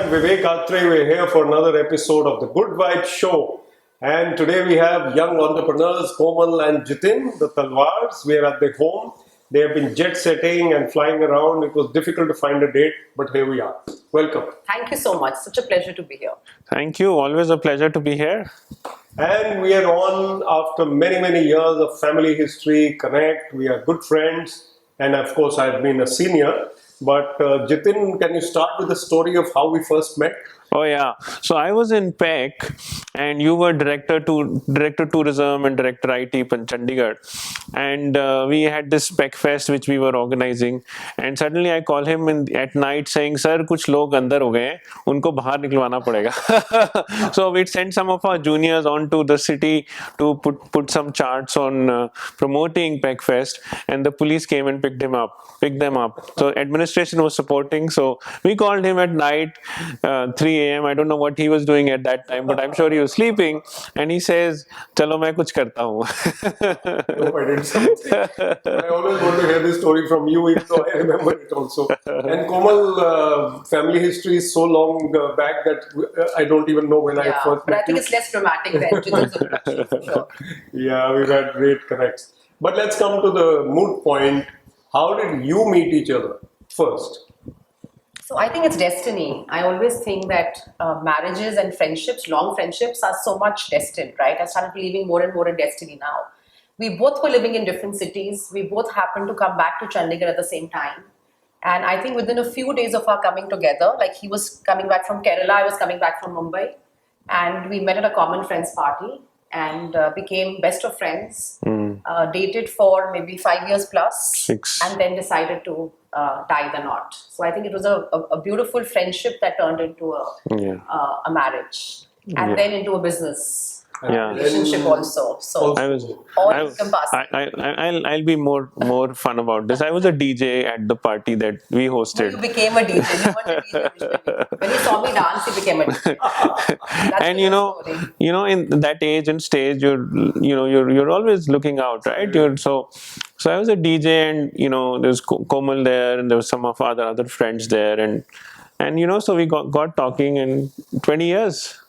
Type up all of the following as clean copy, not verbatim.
I'm Vivek Atray. We're here for another episode of the Good Vibes Show. And today we have young entrepreneurs, Komal and Jitin, the Talwars. We are at their home. They have been jet setting and flying around. It was difficult to find a date, but here we are. Welcome. Thank you so much. Such a pleasure to be here. Thank you. Always a pleasure to be here. And we are on after many, many years of family history, connect. We are good friends. And of course, I've been a senior. But Jitin, can you start with the story of how we first met? Oh yeah. So I was in PEC and you were director tourism and director IT in Chandigarh. And we had this PEC fest which we were organizing. And suddenly I call him at night saying, "Sir, kuch log andar ho gaye, unko bahar nikalwana padega." So we'd sent some of our juniors onto the city to put some charts on promoting PEC fest, and the police came and picked them up. So administration was supporting. So we called him at night, 3 a.m. I don't know what he was doing at that time, but I'm sure he was sleeping. And he says, "Chalo, main kuch karta hu." No, I didn't say anything. I always want to hear this story from you, even though I remember it also. And Komal, family history is so long back that I don't even know when I first but met I think you. it's less dramatic than Jitin's introduction, for sure. Yeah, we've had great connects. But let's come to the moot point. How did you meet each other first? So I think it's destiny. I always think that marriages and friendships, long friendships, are so much destined, right? I started believing more and more in destiny now. We both were living in different cities. We both happened to come back to Chandigarh at the same time. And I think within a few days of our coming together, like he was coming back from Kerala, I was coming back from Mumbai. And we met at a common friends party and became best of friends. Dated for maybe 5 years plus. 6. And then decided to tie the knot. So I think it was a beautiful friendship that turned into a marriage, and then into a business relationship also. So I'll be more fun about this. I was a DJ at the party that we hosted. You became a DJ. You weren't a DJ originally. When you saw me dance, you became a DJ. And you know, in that age and stage, you're always looking out, right? So I was a DJ, and there's Komal there, and there was some of our other friends there, and so we got talking, and 20 years.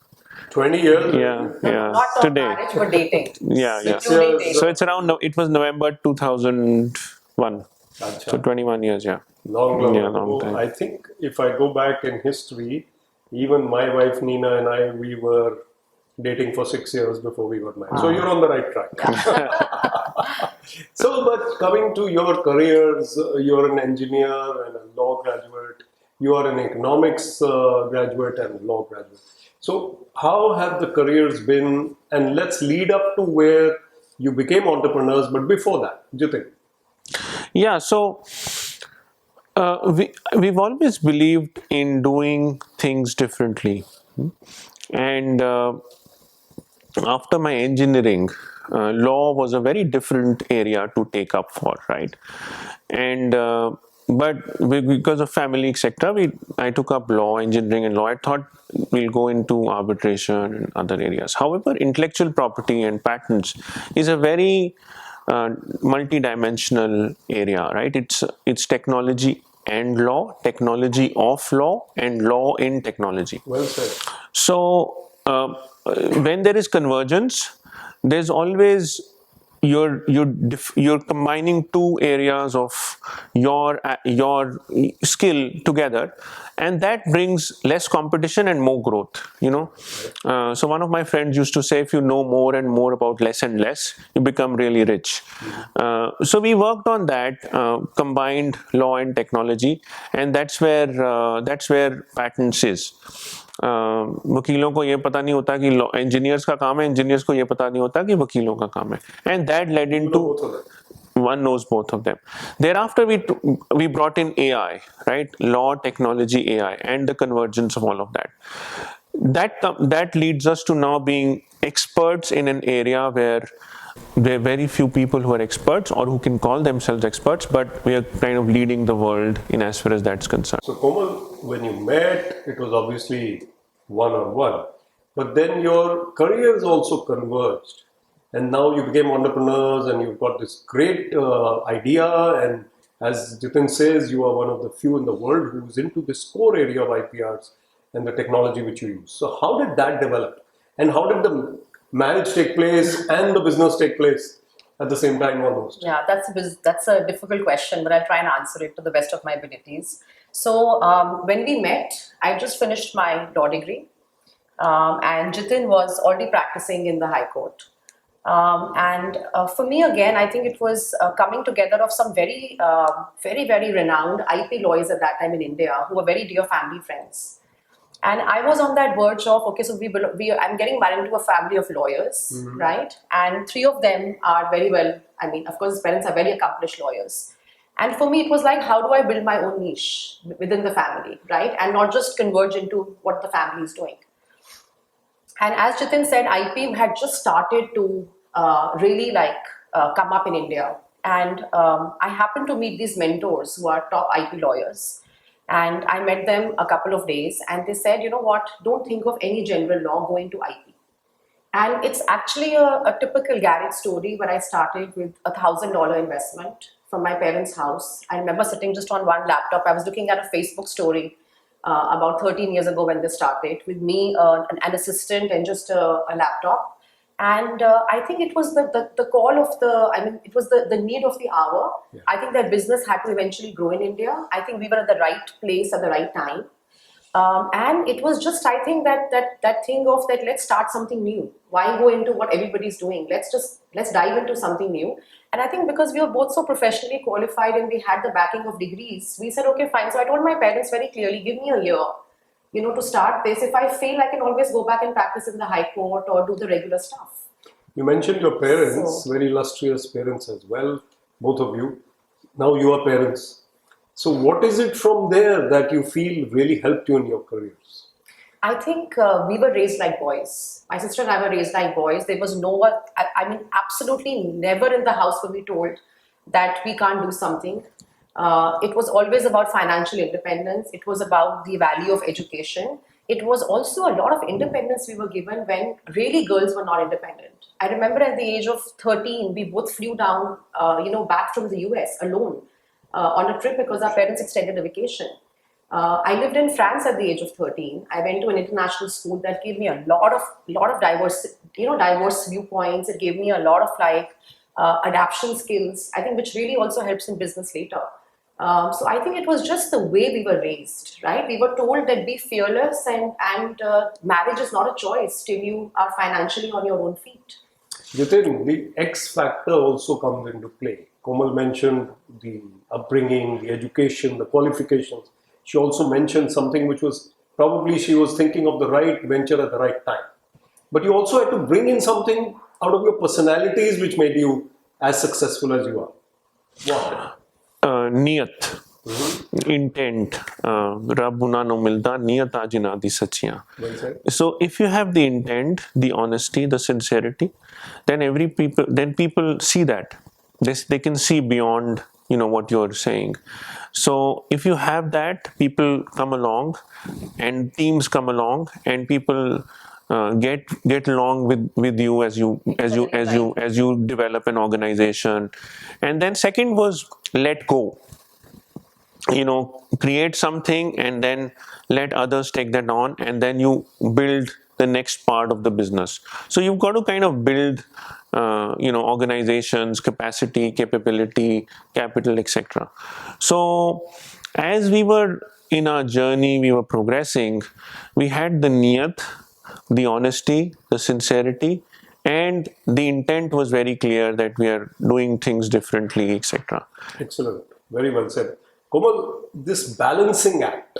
20 years? Yeah. Not today. Marriage, but dating. Yeah. So it's around. It was November 2001. Achha. So 21 years. Yeah. Long time. I think if I go back in history, even my wife Nina and I, we were dating for 6 years before we got married. So you're on the right track. Yeah. So, but coming to your careers, you're an engineer and a law graduate. You are an economics graduate and law graduate. So how have the careers been? And let's lead up to where you became entrepreneurs. But before that, Jitin. Yeah. So we've always believed in doing things differently. And after my engineering, law was a very different area to take up for, right? And but because of family, etc., I took up law, engineering, and law. I thought we'll go into arbitration and other areas. However, intellectual property and patents is a very multi-dimensional area, right? It's technology and law, technology of law, and law in technology. Well said. So when there is convergence, there's always you're combining two areas of your skill together, and that brings less competition and more growth. So one of my friends used to say, if you know more and more about less and less, you become really rich. So we worked on that, combined law and technology, and that's where patents is. वकीलों को ये पता नहीं होता कि engineers का काम है, इंजीनियर्स को ये पता नहीं होता कि वकीलों का काम है, and that led into one knows both of them. Thereafter we brought in AI, right? Law, technology, AI, and the convergence of all of that. That leads us to now being experts in an area where there are very few people who are experts or who can call themselves experts, but we are kind of leading the world in as far as that's concerned. So Komal, when you met, it was obviously one-on-one, but then your careers also converged, and now you became entrepreneurs and you've got this great idea, and as Jitin says, you are one of the few in the world who's into this core area of IPRs. and the technology which you use. So how did that develop? And how did the marriage take place and the business take place at the same time almost? Yeah, that's a difficult question, but I'll try and answer it to the best of my abilities. So when we met, I just finished my law degree, and Jitin was already practicing in the High Court. For me, again, I think it was coming together of some very renowned IP lawyers at that time in India who were very dear family friends. And I was on that verge of, okay, so I'm getting married into a family of lawyers, right? And three of them are very well, I mean, of course, his parents are very accomplished lawyers. And for me, it was like, how do I build my own niche within the family, right? And not just converge into what the family is doing. And as Jitin said, IP had just started to really come up in India. And I happened to meet these mentors who are top IP lawyers. And I met them a couple of days and they said, you know what, don't think of any general law, go into IP. And it's actually a typical garage story where I started with $1,000 investment from my parents' house. I remember sitting just on one laptop. I was looking at a Facebook story about 13 years ago when they started with me, an assistant and just a laptop. And I think it was the call of it was the need of the hour. Yeah. I think that business had to eventually grow in India. I think we were at the right place at the right time. And it was just, I think that thing of that, let's start something new. Why go into what everybody's doing? Let's dive into something new. And I think because we were both so professionally qualified and we had the backing of degrees, we said, okay, fine. So I told my parents very clearly, give me a year, to start this. If I fail, I can always go back and practice in the High Court or do the regular stuff. You mentioned your parents, very illustrious parents as well, both of you. Now you are parents. So what is it from there that you feel really helped you in your careers? I think we were raised like boys. My sister and I were raised like boys. There was no one, absolutely never in the house were we told that we can't do something. It was always about financial independence. It was about the value of education. It was also a lot of independence we were given when really girls were not independent. I remember at the age of 13, we both flew down, back from the US alone on a trip because our parents extended a vacation. I lived in France at the age of 13. I went to an international school that gave me a lot of diverse viewpoints. It gave me a lot of adaptation skills, I think, which really also helps in business later. So I think it was just the way we were raised, right? We were told that be fearless and marriage is not a choice till you are financially on your own feet. Jitin, the X factor also comes into play. Komal mentioned the upbringing, the education, the qualifications. She also mentioned something which was probably she was thinking of the right venture at the right time. But you also had to bring in something out of your personalities which made you as successful as you are. What? Niyat, intent, Rabbuna no milda, niyat ajina di sachiyan. So if you have the intent, the honesty, the sincerity, then people see that. They can see beyond, what you're saying. So if you have that, people come along and teams come along and people get along with you as you develop an organization. And then second was let go. Create something and then let others take that on, and then you build the next part of the business. So you've got to kind of build organizations, capacity, capability, capital, etc. So as we were in our journey, we were progressing, we had the niyat, the honesty, the sincerity, and the intent was very clear that we are doing things differently, etc. Excellent. Very well said. Komal, this balancing act,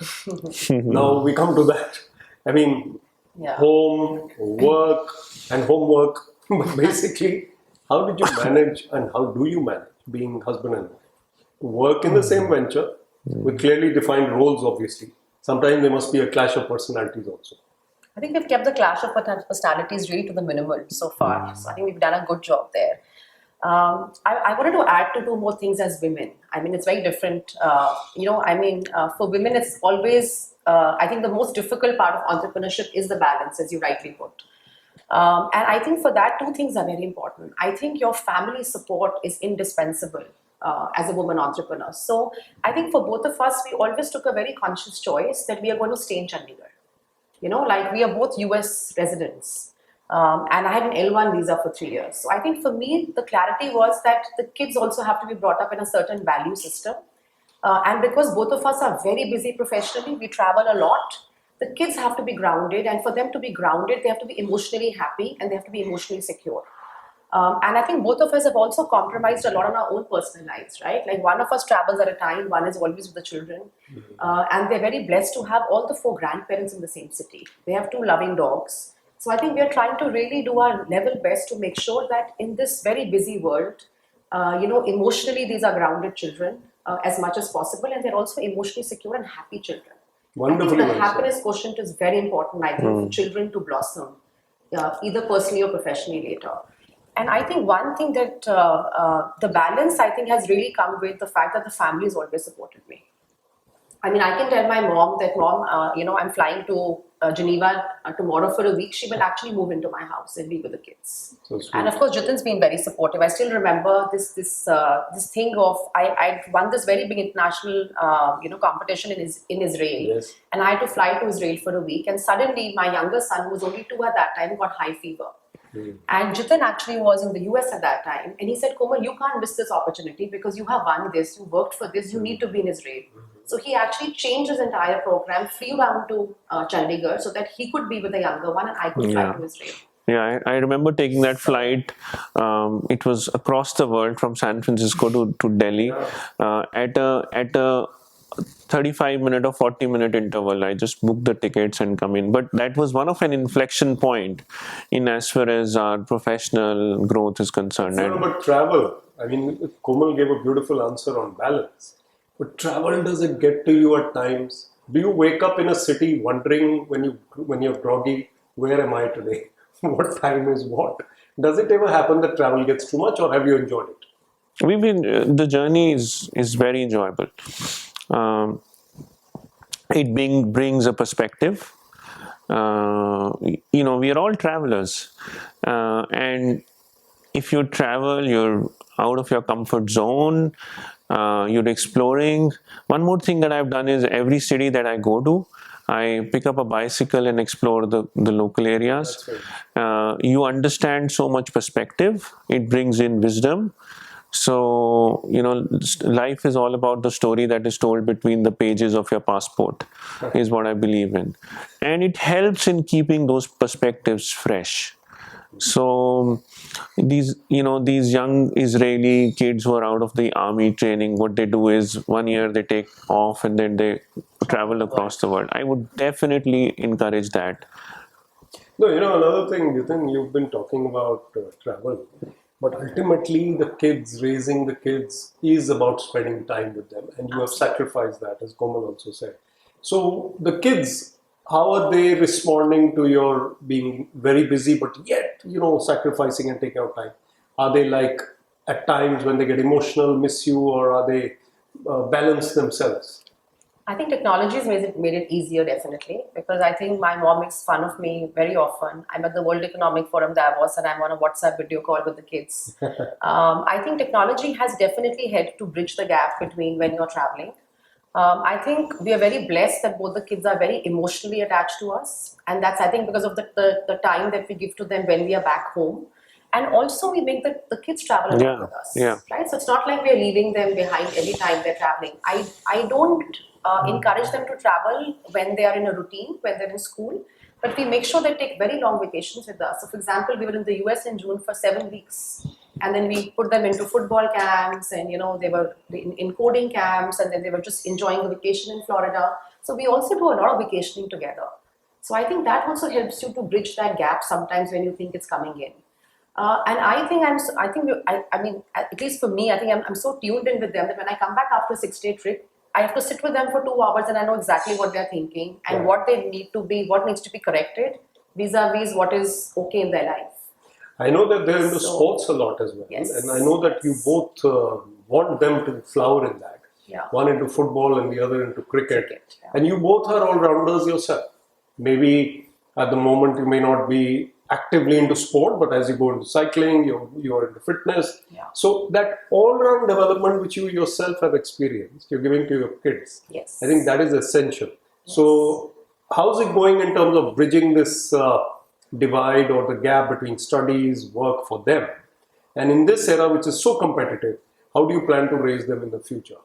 now we come to that. I mean, home, work, and homework. But basically, how did you manage and how do you manage being husband and wife? Work in the same venture with clearly defined roles, obviously. Sometimes there must be a clash of personalities also. I think we've kept the clash of personalities really to the minimal so far. So I think we've done a good job there. I wanted to add to two more things as women. I mean, it's very different. For women, it's always, I think the most difficult part of entrepreneurship is the balance, as you rightly put. And I think for that, two things are very important. I think your family support is indispensable as a woman entrepreneur. So I think for both of us, we always took a very conscious choice that we are going to stay in Chandigarh. Like we are both US residents. And I had an L1 visa for 3 years. So I think for me, the clarity was that the kids also have to be brought up in a certain value system. And because both of us are very busy professionally, we travel a lot. The kids have to be grounded, and for them to be grounded, they have to be emotionally happy and they have to be emotionally secure. And I think both of us have also compromised a lot on our own personal lives, right? Like one of us travels at a time, one is always with the children. And they're very blessed to have all the four grandparents in the same city. They have two loving dogs. So I think we are trying to really do our level best to make sure that in this very busy world, emotionally these are grounded children as much as possible, and they're also emotionally secure and happy children. Wonderfully I think the well said. happiness quotient is very important, I think, for children to blossom, either personally or professionally later. And I think one thing that the balance, I think, has really come with the fact that the family has always supported me. I mean, I can tell my mom that, Mom, I'm flying to Geneva tomorrow for a week. She will actually move into my house and be with the kids. So sweet. And of course, Jitin's been very supportive. I still remember this thing of I won this very big international competition in Israel, Yes. and I had to fly to Israel for a week. And suddenly, my younger son, who was only 2 at that time, got high fever. And Jitin actually was in the US at that time, and he said, Komal, you can't miss this opportunity because you have won this, you worked for this, you need to be in Israel. So he actually changed his entire program, flew down to Chandigarh so that he could be with the younger one and I could fly to Israel. Yeah, I remember taking that flight. It was across the world from San Francisco to Delhi at a 35-minute or 40-minute interval. I just booked the tickets and come in. But that was one of an inflection point in as far as our professional growth is concerned. No, but travel. I mean, Komal gave a beautiful answer on balance. But travel, does it get to you at times? Do you wake up in a city wondering when you're groggy, where am I today? What time is what? Does it ever happen that travel gets too much, or have you enjoyed it? The journey is very enjoyable. It brings a perspective. We are all travelers, and if you travel, you're out of your comfort zone. You're exploring. One more thing that I've done is every city that I go to, I pick up a bicycle and explore the local areas. You understand so much perspective. It brings in wisdom. So, life is all about the story that is told between the pages of your passport, is what I believe in. And it helps in keeping those perspectives fresh. So these young Israeli kids who are out of the army training, what they do is 1 year they take off and then they travel across the world. I would definitely encourage that. No, another thing, Jitin, you've been talking about travel, but ultimately raising the kids is about spending time with them, and you have sacrificed that, as Komal also said. So the kids, how are they responding to your being very busy, but yet, sacrificing and taking out time? Are they like, at times when they get emotional, miss you, or are they balance themselves? I think technology has made it easier, definitely, because I think my mom makes fun of me very often. I'm at the World Economic Forum Davos and I'm on a WhatsApp video call with the kids. I think technology has definitely helped to bridge the gap between when you're traveling. I think we are very blessed that both the kids are very emotionally attached to us, and that's, I think, because of the time that we give to them when we are back home. And also we make the kids travel along with us, right? So it's not like we're leaving them behind every time they're traveling. I don't encourage them to travel when they are in a routine, when they're in school, but we make sure they take very long vacations with us. So for example, we were in the US in June for 7 weeks, and then we put them into football camps, and they were in coding camps, and then they were just enjoying the vacation in Florida. So we also do a lot of vacationing together. So I think that also helps you to bridge that gap sometimes when you think it's coming in. And I mean, at least for me, I think I'm so tuned in with them that when I come back after a 6-day trip, I have to sit with them for 2 hours and I know exactly what they're thinking and what they need to be, what needs to be corrected vis-a-vis what is okay in their life. I know that they're into sports a lot as well. Yes. And I know that you both want them to flower in that. Yeah. One into football and the other into cricket. And you both are all-rounders yourself. Maybe at the moment you may not be actively into sport, but as you go into cycling, you're into fitness. Yeah. So that all-round development which you yourself have experienced, you're giving to your kids. Yes. I think that is essential. Yes. So how's it going in terms of bridging this divide or the gap between studies, work for them? And in this era, which is so competitive, how do you plan to raise them in the future?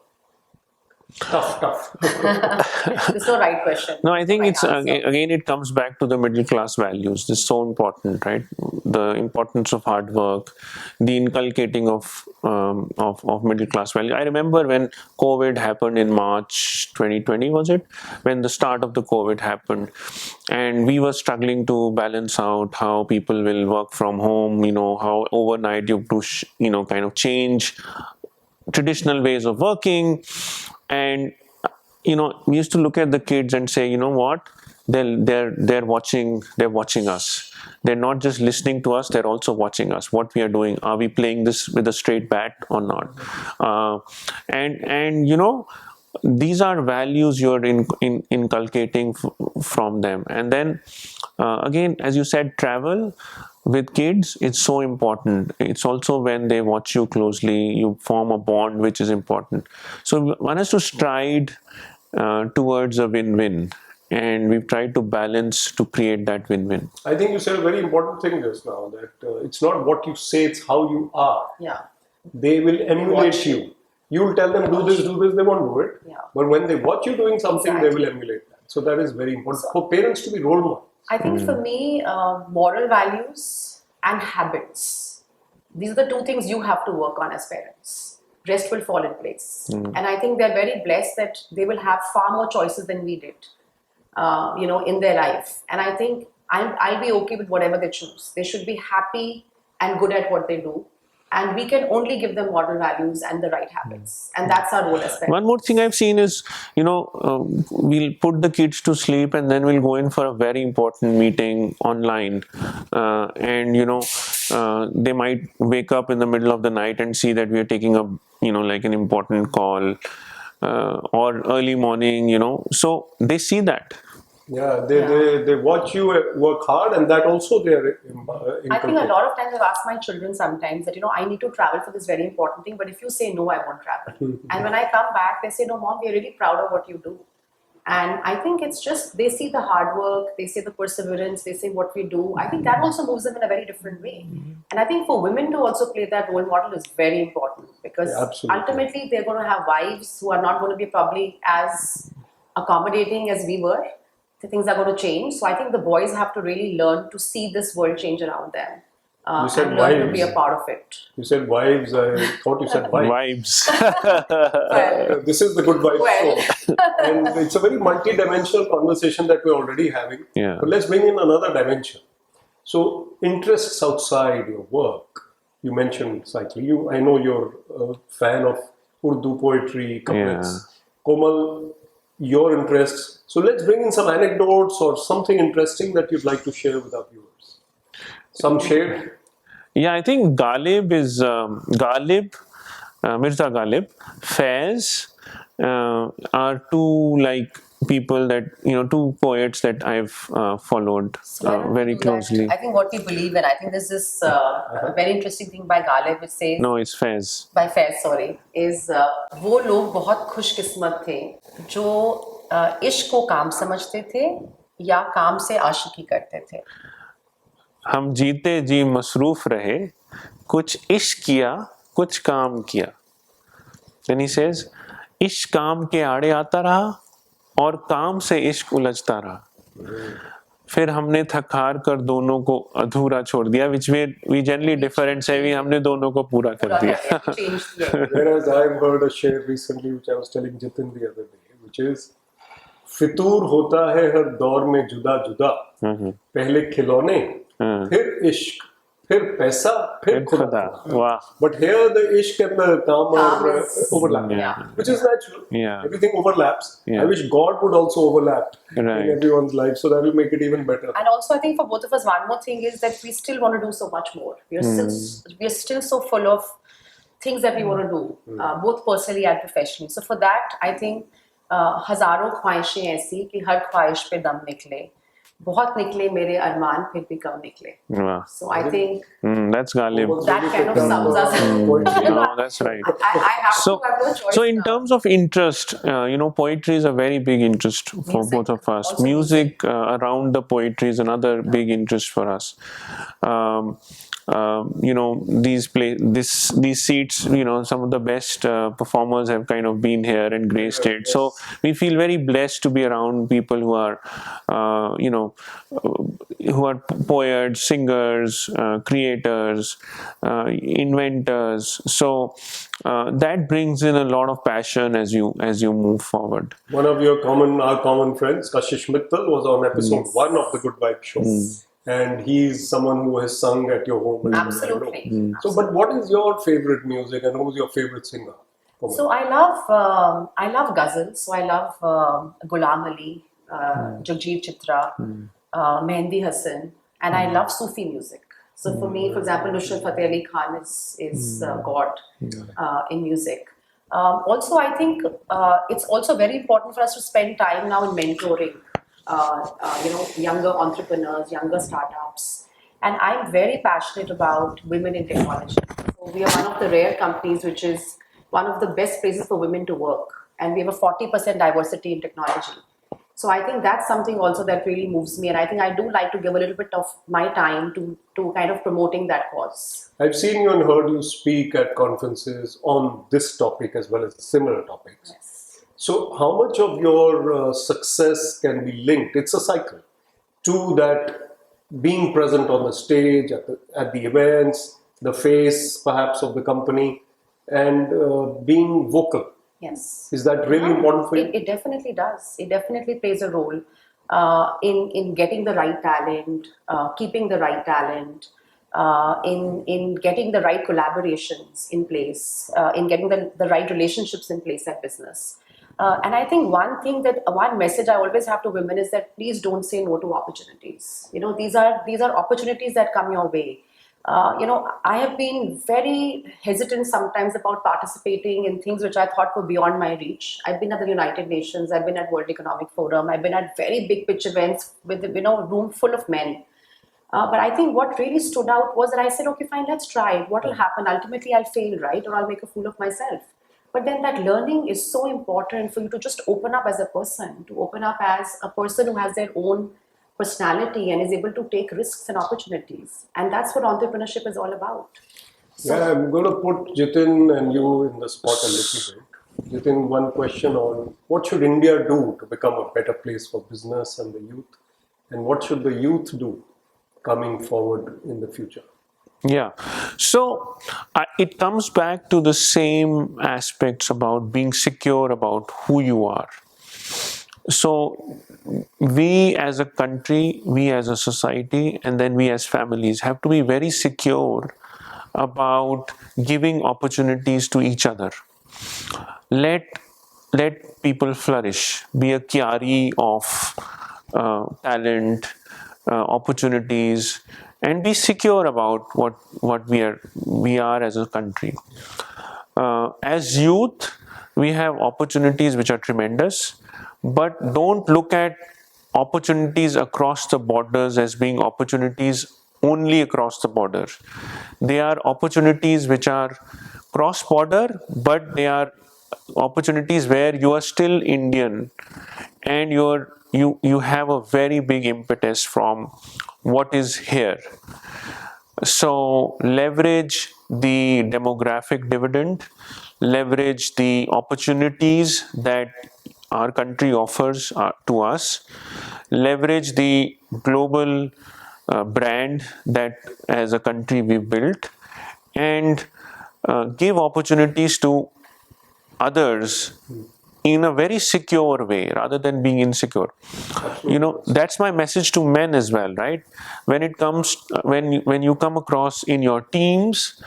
Tough. There's no right question. No, I think right it's answer. again it comes back to the middle class values. This is so important, right? The importance of hard work, the inculcating of middle class values. I remember when COVID happened in March 2020, was it? When the start of the COVID happened, and we were struggling to balance out how people will work from home. How overnight you have to kind of change traditional ways of working. And we used to look at the kids and say, what, they're watching us. They're not just listening to us, they're also watching us, what we are doing. Are we playing this with a straight bat or not? And these are values you're inculcating from them. And then again, as you said, travel with kids, it's so important. It's also when they watch you closely, you form a bond which is important. So one has to stride towards a win-win, and we've tried to balance to create that win-win. I think you said a very important thing just now, that it's not what you say, it's how you are. Yeah. They will emulate Watch you. You will tell them do this, they won't do it. Yeah. But when they watch you doing something, Exactly. they will emulate that. So that is very important for parents to be role models. I think for me, moral values and habits, these are the two things you have to work on as parents. Rest will fall in place. And I think they're very blessed that they will have far more choices than we did, in their life. And I think I'll be okay with whatever they choose. They should be happy and good at what they do. And we can only give them moral values and the right habits. And that's our role as parents. One more thing I've seen is, we'll put the kids to sleep and then we'll go in for a very important meeting online. They might wake up in the middle of the night and see that we are taking a, like an important call, or early morning, So they see that. Yeah, they watch you work hard, and that also they are I think a lot of times I've asked my children sometimes that, I need to travel for this very important thing, but if you say no, I won't travel. And when I come back, they say, no, Mom, we're really proud of what you do. And I think it's just, they see the hard work, they see the perseverance, they see what we do. I think that also moves them in a very different way. And I think for women to also play that role model is very important, because ultimately they're going to have wives who are not going to be probably as accommodating as we were. The things are going to change. So I think the boys have to really learn to see this world change around them. You said and learn wives. to be a part of it. You said wives. I thought you said wives. Well, This is the good vibes Well. show. And it's a very multi-dimensional conversation that we're already having. Yeah. But let's bring in another dimension. So interests outside your work. You mentioned cycling. I know you're a fan of Urdu poetry, couplets. Komal, your interests. So let's bring in some anecdotes or something interesting that you'd like to share with our viewers. Some shade? Yeah, I think Mirza Ghalib, Faiz are two people that, two poets that I've folled very closely. I think what we believe in, I think there's this very interesting thing by Ghalib which says, No, it's Faiz. by Faiz, sorry, is वो लोग बहुत खुशकिस्मत थे जो इश्क को काम समझते थे या काम से आशिकी करते थे. हम जीते जी मसरूफ रहे, कुछ इश्क किया, कुछ काम किया. Then he says, इश्क काम के आड़े आता रहा और काम से इश्क उलझता रहा. फिर हमने थक हार कर दोनों को अधूरा छोड़ दिया, which we generally differ and say हमने दोनों को पूरा कर दिया. Whereas I've heard a share recently which I was telling Jitin the other day, which is फितूर होता है हर दौर में जुदा जुदा, पहले खिलौने, फिर इश्क, फिर पैसा, फिर खुदा. Wow. But here the ishq and the kaam are overlapping, which is natural. Yeah. Everything overlaps. Yeah. I wish God would also overlap Right. in everyone's life, so that will make it even better. And also, I think for both of us, one more thing is that we still want to do so much more. We are still so full of things that we want to do, both personally and professionally. So for that, I think हजारों ख्वाहिशें ऐसी कि हर ख्वाहिश पे दम निकले. बहुत निकले मेरे अरमान फिर भी कम निकले. Wow. So I think That's Ghalib. that kind of sums us up. No, that's right. I have So, to have no choice. so in now. terms of interest, poetry is a very big interest for Music. both of us. Also Music around the poetry is another big interest for us. These seats, some of the best performers have kind of been here and graced it. So we feel very blessed to be around people who are, who are poets, singers, creators, inventors. So that brings in a lot of passion as you move forward. One of our common friends, Kashish Mittal, was on episode 1 of the Good Vibe Show. And he's someone who has sung at your home. Absolutely. So, but what is your favorite music and who's your favorite singer? So I love ghazals. So I love Ghulam Ali, Jagjeet Chitra, Mehndi Hassan, and I love Sufi music. So for me, for example, Nusrat Fateh Ali Khan is God in music. Also, I think it's also very important for us to spend time now in mentoring, younger entrepreneurs, younger startups. And I'm very passionate about women in technology. So we are one of the rare companies which is one of the best places for women to work. And we have a 40% diversity in technology. So I think that's something also that really moves me. And I think I do like to give a little bit of my time to kind of promoting that cause. I've seen you and heard you speak at conferences on this topic as well as similar topics. Yes. So how much of your success can be linked, it's a cycle, to that being present on the stage, at the events, the face perhaps of the company, and being vocal? Yes. Is that really important for you? It definitely does. It definitely plays a role in getting the right talent, keeping the right talent, in getting the right collaborations in place, in getting the right relationships in place at business. And I think one message I always have to women is that please don't say no to opportunities. These are opportunities that come your way. I have been very hesitant sometimes about participating in things which I thought were beyond my reach. I've been at the United Nations, I've been at World Economic Forum, I've been at very big pitch events with a room full of men. But I think what really stood out was that I said, okay, fine, let's try it. What will happen? Ultimately, I'll fail, right? Or I'll make a fool of myself. But then that learning is so important for you to just open up as a person, to open up as a person who has their own personality and is able to take risks and opportunities. And that's what entrepreneurship is all about. So, yeah, I'm going to put Jitin and you in the spot a little bit. Jitin, one question on what should India do to become a better place for business and the youth? And what should the youth do coming forward in the future? Yeah, so it comes back to the same aspects about being secure about who you are. So we as a country, we as a society, and then we as families have to be very secure about giving opportunities to each other. Let people flourish, be a kyari of talent, opportunities, and be secure about what we are as a country. As youth, we have opportunities which are tremendous, but don't look at opportunities across the borders as being opportunities only across the border. They are opportunities which are cross-border, but they are opportunities where you are still Indian and you have a very big impetus from what is here. So leverage the demographic dividend, leverage the opportunities that our country offers to us, leverage the global brand that as a country we've built, and give opportunities to others in a very secure way rather than being insecure. That's my message to men as well, right? When it comes when you come across in your teams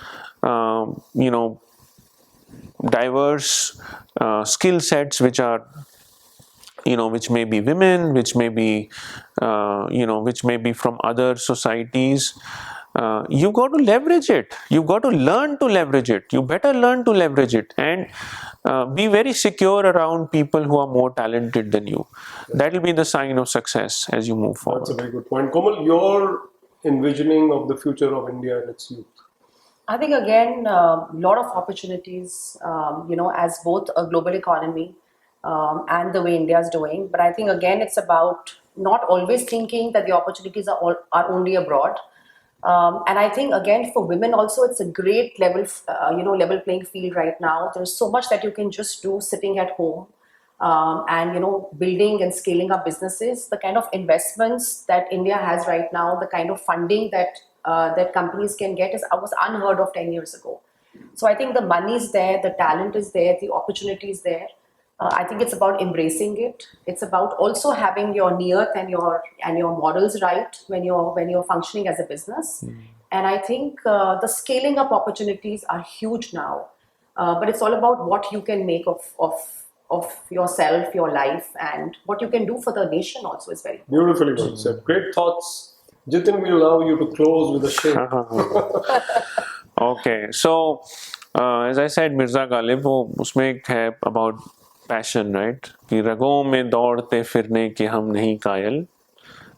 diverse skill sets which are which may be women, which may be which may be from other societies. You've got to leverage it. You've got to learn to leverage it. You better learn to leverage it. And be very secure around people who are more talented than you. That will be the sign of success as you move forward. That's a very good point. Komal, your envisioning of the future of India and its youth. I think again, a lot of opportunities, as both a global economy and the way India is doing. But I think again, it's about not always thinking that the opportunities are only abroad. And I think again, for women also, it's a great level playing field right now. There's so much that you can just do sitting at home. And building and scaling up businesses, the kind of investments that India has right now, the kind of funding that companies can get was unheard of 10 years ago. So I think the money is there, the talent is there, the opportunity is there. I think it's about embracing it. It's about also having your niyat and your models right when you're functioning as a business. And I think the scaling up opportunities are huge now. But it's all about what you can make of yourself, your life, and what you can do for the nation also is very important. Beautifully well said. Great thoughts. Jitin, we allow you to close with a shake. Okay, so as I said, Mirza Ghalib, वो उसमें एक है about passion, right? कि रगों में दौड़ते फिरने के हम नहीं कायल,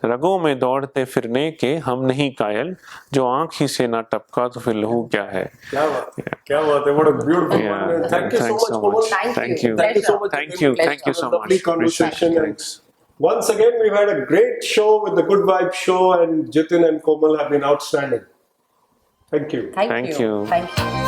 रगों में दौड़ते फिरने के हम नहीं कायल, जो आँख ही से ना टपका तो फिर लहू क्या है? क्या बात है, क्या बात है. What a beautiful one. Thank you so much, Komal. Thank you. Thank you so much. Thank you so much. Lovely conversation. Thanks. Once again, we've had a great show with the Good Vibe Show, and Jitin and Komal have been outstanding. Thank you. Thank you. Thank you.